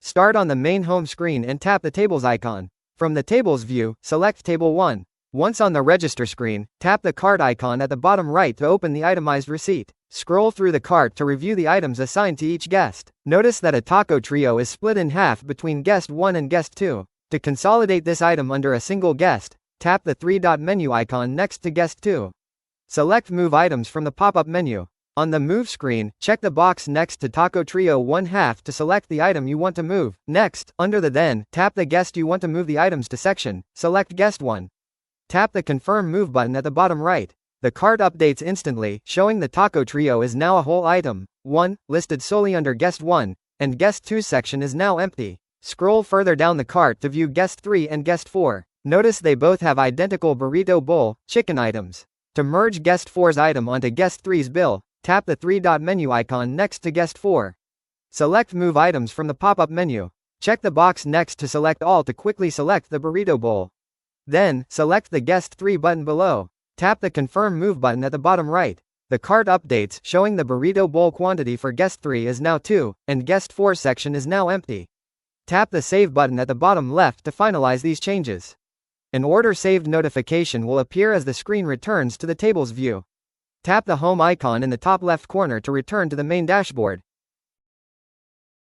Start on the main home screen and tap the Tables icon. From the Tables view, select Table 1. Once on the Register screen, tap the cart icon at the bottom right to open the itemized receipt. Scroll through the cart to review the items assigned to each guest. Notice that a taco trio is split in half between Guest 1 and Guest 2. To consolidate this item under a single guest, tap the three-dot menu icon next to Guest 2. Select Move Items from the pop-up menu. On the Move screen, check the box next to Taco Trio 1/2 to select the item you want to move. Next, under the Then, tap the guest you want to move the items to section. Select Guest 1. Tap the Confirm Move button at the bottom right. The cart updates instantly, showing the Taco Trio is now a whole item. 1, listed solely under Guest 1, and Guest 2 section is now empty. Scroll further down the cart to view Guest 3 and Guest 4. Notice they both have identical burrito bowl, chicken items. To merge Guest 4's item onto Guest 3's bill, tap the three-dot menu icon next to Guest 4. Select Move Items from the pop-up menu. Check the box next to Select All to quickly select the burrito bowl. Then, select the Guest 3 button below. Tap the Confirm Move button at the bottom right. The cart updates, showing the burrito bowl quantity for Guest 3 is now 2, and Guest 4 section is now empty. Tap the Save button at the bottom left to finalize these changes. An order saved notification will appear as the screen returns to the Tables view. Tap the Home icon in the top left corner to return to the main dashboard.